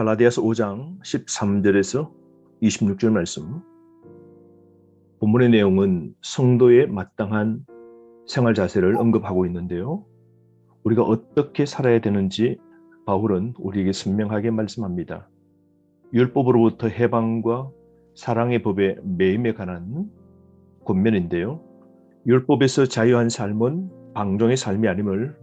갈라디아서 5장 13절에서 26절 말씀. 본문의 내용은 성도의 마땅한 생활 자세를 언급하고 있는데요. 우리가 어떻게 살아야 되는지 바울은 우리에게 선명하게 말씀합니다. 율법으로부터 해방과 사랑의 법의 매임에 관한 권면인데요. 율법에서 자유한 삶은 방종의 삶이 아님을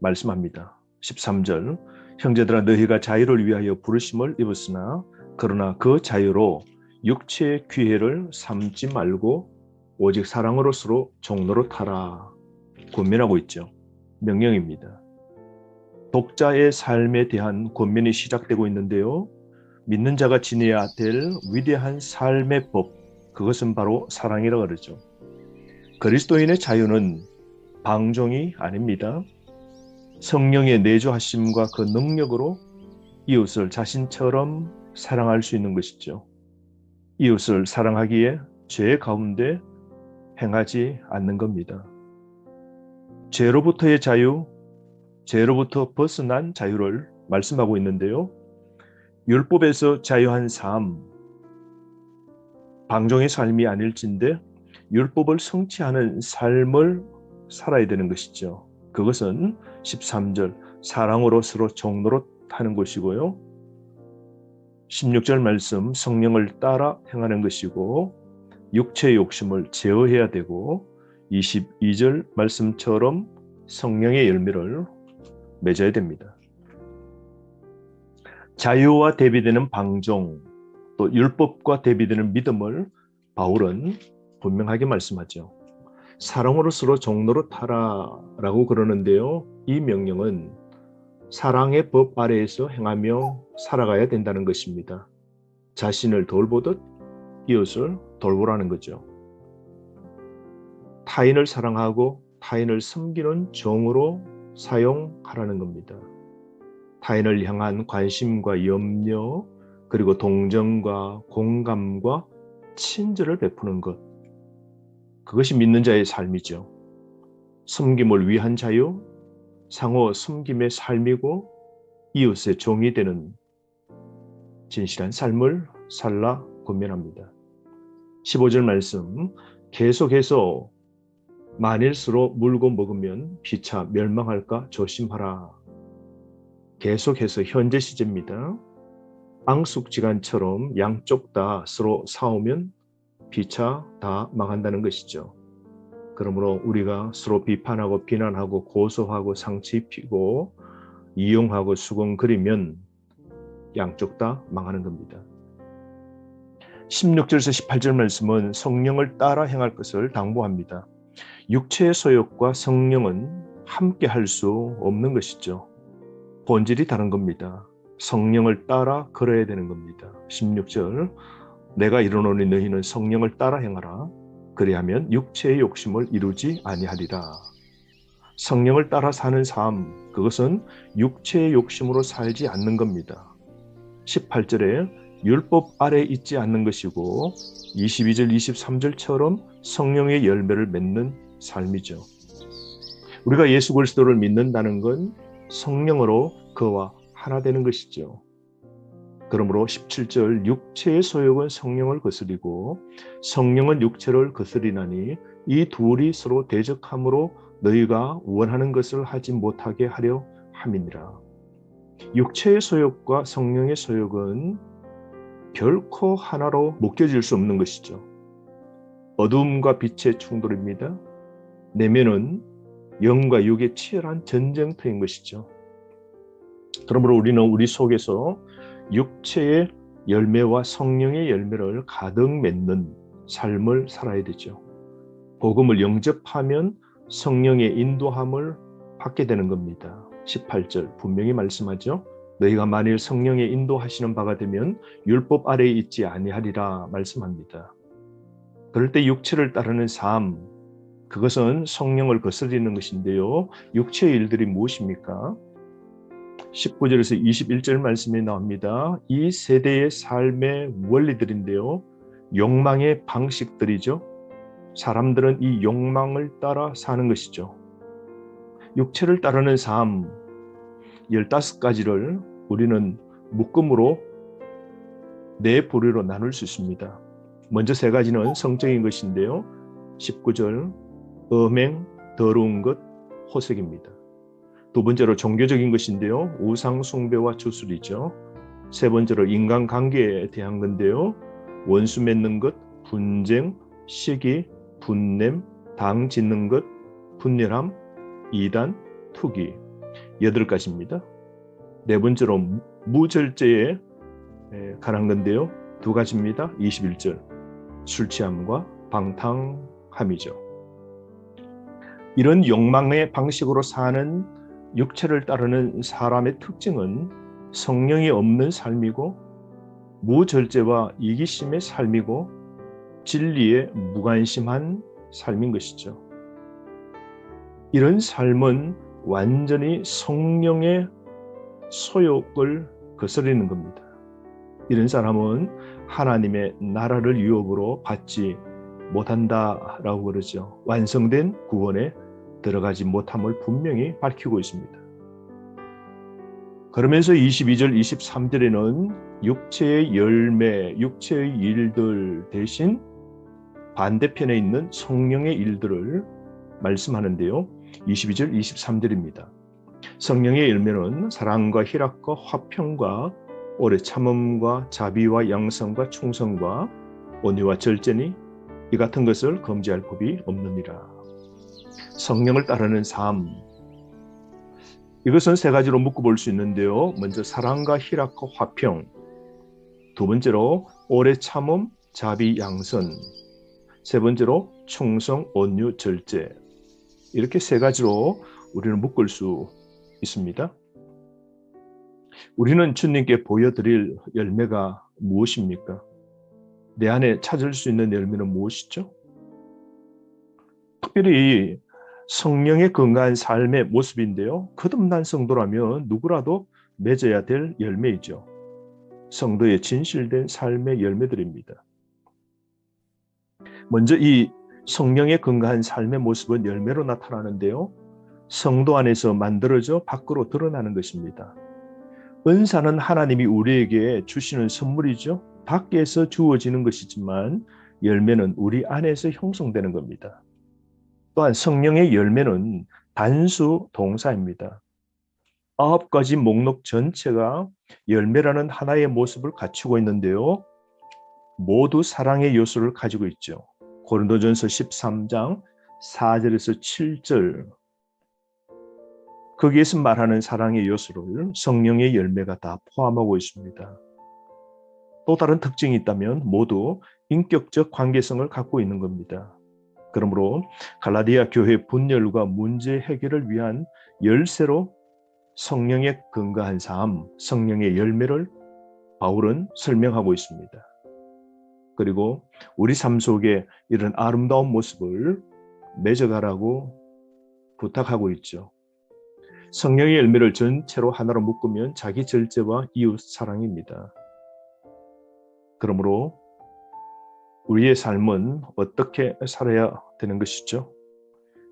말씀합니다. 13절, 형제들아 너희가 자유를 위하여 부르심을 입었으나 그러나 그 자유로 육체의 귀회를 삼지 말고 오직 사랑으로 서로 종로로 타라. 권면하고 있죠. 명령입니다. 독자의 삶에 대한 권면이 시작되고 있는데요. 믿는 자가 지내야 될 위대한 삶의 법, 그것은 바로 사랑이라고 그러죠. 그리스도인의 자유는 방종이 아닙니다. 성령의 내주하심과 그 능력으로 이웃을 자신처럼 사랑할 수 있는 것이죠. 이웃을 사랑하기에 죄 가운데 행하지 않는 겁니다. 죄로부터의 자유, 죄로부터 벗어난 자유를 말씀하고 있는데요. 율법에서 자유한 삶, 방종의 삶이 아닐진데 율법을 성취하는 삶을 살아야 되는 것이죠. 그것은 13절 사랑으로 서로 종로로 타는 것이고요. 16절 말씀 성령을 따라 행하는 것이고 육체의 욕심을 제어해야 되고 22절 말씀처럼 성령의 열매를 맺어야 됩니다. 자유와 대비되는 방종, 또 율법과 대비되는 믿음을 바울은 분명하게 말씀하죠. 사랑으로 서로 종로로 타라라고 그러는데요. 이 명령은 사랑의 법 아래에서 행하며 살아가야 된다는 것입니다. 자신을 돌보듯 이웃을 돌보라는 거죠. 타인을 사랑하고 타인을 섬기는 종으로 사용하라는 겁니다. 타인을 향한 관심과 염려, 그리고 동정과 공감과 친절을 베푸는 것, 그것이 믿는 자의 삶이죠. 섬김을 위한 자유, 상호 섬김의 삶이고 이웃의 종이 되는 진실한 삶을 살라 권면합니다. 15절 말씀 계속해서 만일 서로 물고 먹으면 피차 멸망할까 조심하라. 계속해서 현재 시제입니다. 앙숙지간처럼 양쪽 다 서로 싸우면 피차 다 망한다는 것이죠. 그러므로 우리가 서로 비판하고 비난하고 고소하고 상처 입히고 이용하고 수군거리면 양쪽 다 망하는 겁니다. 16절에서 18절 말씀은 성령을 따라 행할 것을 당부합니다. 육체의 소욕과 성령은 함께 할 수 없는 것이죠. 본질이 다른 겁니다. 성령을 따라 걸어야 되는 겁니다. 16절 내가 이르노니 너희는 성령을 따라 행하라. 그리하면 육체의 욕심을 이루지 아니하리라. 성령을 따라 사는 삶, 그것은 육체의 욕심으로 살지 않는 겁니다. 18절에 율법 아래 있지 않는 것이고 22절, 23절처럼 성령의 열매를 맺는 삶이죠. 우리가 예수 그리스도를 믿는다는 건 성령으로 그와 하나 되는 것이죠. 그러므로 17절 육체의 소욕은 성령을 거스리고 성령은 육체를 거스리나니 이 둘이 서로 대적함으로 너희가 원하는 것을 하지 못하게 하려 함이니라. 육체의 소욕과 성령의 소욕은 결코 하나로 묶여질 수 없는 것이죠. 어둠과 빛의 충돌입니다. 내면은 영과 육의 치열한 전쟁터인 것이죠. 그러므로 우리는 우리 속에서 육체의 열매와 성령의 열매를 가득 맺는 삶을 살아야 되죠. 복음을 영접하면 성령의 인도함을 받게 되는 겁니다. 18절 분명히 말씀하죠. 너희가 만일 성령의 인도하시는 바가 되면 율법 아래에 있지 아니하리라 말씀합니다. 그럴 때 육체를 따르는 삶, 그것은 성령을 거스리는 것인데요. 육체의 일들이 무엇입니까? 19절에서 21절 말씀이 나옵니다. 이 세대의 삶의 원리들인데요. 욕망의 방식들이죠. 사람들은 이 욕망을 따라 사는 것이죠. 육체를 따르는 삶 15가지를 우리는 묶음으로 네 부류로 나눌 수 있습니다. 먼저 세 가지는 성적인 것인데요. 19절 음행, 더러운 것, 호색입니다. 두 번째로 종교적인 것인데요. 우상 숭배와 주술이죠. 세 번째로 인간관계에 대한 건데요. 원수 맺는 것, 분쟁, 시기, 분냄, 당 짓는 것, 분열함, 이단, 투기. 8가지입니다. 네 번째로 무절제에 관한 건데요. 2가지입니다. 21절 술 취함과 방탕함이죠. 이런 욕망의 방식으로 사는 육체를 따르는 사람의 특징은 성령이 없는 삶이고 무절제와 이기심의 삶이고 진리에 무관심한 삶인 것이죠. 이런 삶은 완전히 성령의 소욕을 거스르는 겁니다. 이런 사람은 하나님의 나라를 유업으로 받지 못한다라고 그러죠. 완성된 구원에 들어가지 못함을 분명히 밝히고 있습니다. 그러면서 22절, 23절에는 육체의 열매, 육체의 일들 대신 반대편에 있는 성령의 일들을 말씀하는데요. 22절, 23절입니다. 성령의 열매는 사랑과 희락과 화평과 오래 참음과 자비와 양성과 충성과 온유와 절제니 이 같은 것을 금지할 법이 없느니라. 성령을 따르는 삶, 이것은 세 가지로 묶어볼 수 있는데요. 먼저 사랑과 희락과 화평, 두 번째로 오래 참음, 자비, 양선, 세 번째로 충성, 온유, 절제. 이렇게 세 가지로 우리는 묶을 수 있습니다. 우리는 주님께 보여드릴 열매가 무엇입니까? 내 안에 찾을 수 있는 열매는 무엇이죠? 특별히 성령의 건강한 삶의 모습인데요. 거듭난 성도라면 누구라도 맺어야 될 열매이죠. 성도의 진실된 삶의 열매들입니다. 먼저 이 성령의 건강한 삶의 모습은 열매로 나타나는데요. 성도 안에서 만들어져 밖으로 드러나는 것입니다. 은사는 하나님이 우리에게 주시는 선물이죠. 밖에서 주어지는 것이지만 열매는 우리 안에서 형성되는 겁니다. 또한 성령의 열매는 단수 동사입니다. 9가지 목록 전체가 열매라는 하나의 모습을 갖추고 있는데요. 모두 사랑의 요소를 가지고 있죠. 고린도전서 13장 4절에서 7절 거기에서 말하는 사랑의 요소를 성령의 열매가 다 포함하고 있습니다. 또 다른 특징이 있다면 모두 인격적 관계성을 갖고 있는 겁니다. 그러므로 갈라디아 교회 분열과 문제 해결을 위한 열쇠로 성령의 건강한 삶, 성령의 열매를 바울은 설명하고 있습니다. 그리고 우리 삶 속에 이런 아름다운 모습을 맺어가라고 부탁하고 있죠. 성령의 열매를 전체로 하나로 묶으면 자기 절제와 이웃 사랑입니다. 그러므로 우리의 삶은 어떻게 살아야 되는 것이죠?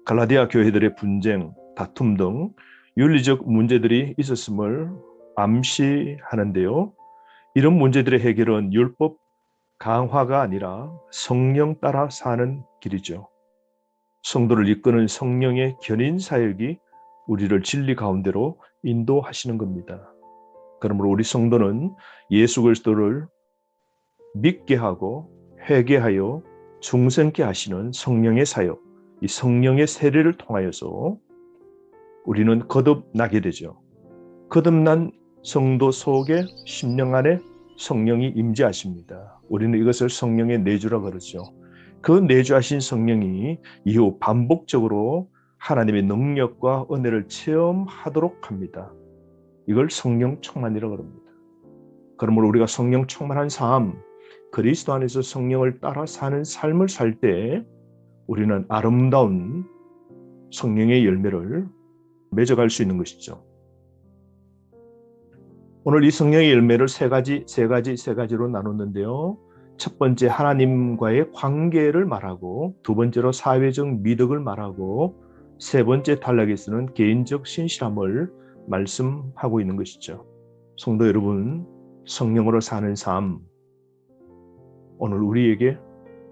갈라디아 교회들의 분쟁, 다툼 등 윤리적 문제들이 있었음을 암시하는데요. 이런 문제들의 해결은 율법 강화가 아니라 성령 따라 사는 길이죠. 성도를 이끄는 성령의 견인 사역이 우리를 진리 가운데로 인도하시는 겁니다. 그러므로 우리 성도는 예수 그리스도를 믿게 하고 회개하여 중생케 하시는 성령의 사역, 이 성령의 세례를 통하여서 우리는 거듭나게 되죠. 거듭난 성도 속에 심령 안에 성령이 임재하십니다. 우리는 이것을 성령의 내주라고 그러죠. 그 내주하신 성령이 이후 반복적으로 하나님의 능력과 은혜를 체험하도록 합니다. 이걸 성령 충만이라고 합니다. 그러므로 우리가 성령 충만한 삶, 그리스도 안에서 성령을 따라 사는 삶을 살 때 우리는 아름다운 성령의 열매를 맺어갈 수 있는 것이죠. 오늘 이 성령의 열매를 세 가지로 나눴는데요. 첫 번째 하나님과의 관계를 말하고, 두 번째로 사회적 미덕을 말하고, 세 번째 단락에서는 개인적 신실함을 말씀하고 있는 것이죠. 성도 여러분, 성령으로 사는 삶, 오늘 우리에게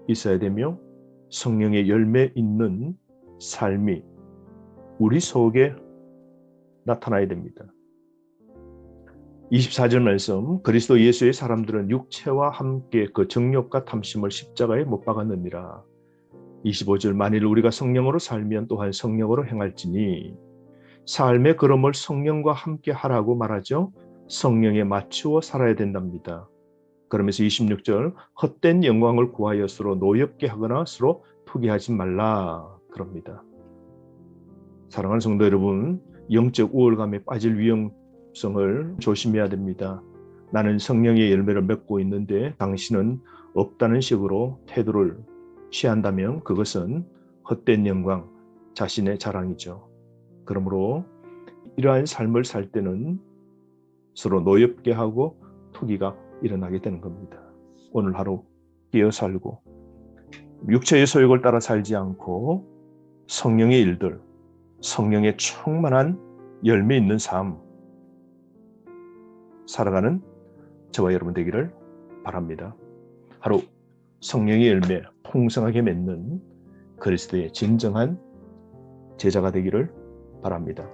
있어야 되며 성령의 열매 있는 삶이 우리 속에 나타나야 됩니다. 24절 말씀, 그리스도 예수의 사람들은 육체와 함께 그 정욕과 탐심을 십자가에 못 박았느니라. 25절, 만일 우리가 성령으로 살면 또한 성령으로 행할지니, 삶의 걸음을 성령과 함께 하라고 말하죠. 성령에 맞추어 살아야 된답니다. 그러면서 26절, 헛된 영광을 구하여 서로 노엽게 하거나 서로 투기하지 말라 그럽니다. 사랑하는 성도 여러분, 영적 우월감에 빠질 위험성을 조심해야 됩니다. 나는 성령의 열매를 맺고 있는데 당신은 없다는 식으로 태도를 취한다면 그것은 헛된 영광, 자신의 자랑이죠. 그러므로 이러한 삶을 살 때는 서로 노엽게 하고 투기가 일어나게 되는 겁니다. 오늘 하루 끼어 살고 육체의 소욕을 따라 살지 않고 성령의 일들, 성령의 충만한 열매 있는 삶 살아가는 저와 여러분 되기를 바랍니다. 하루 성령의 열매 풍성하게 맺는 그리스도의 진정한 제자가 되기를 바랍니다.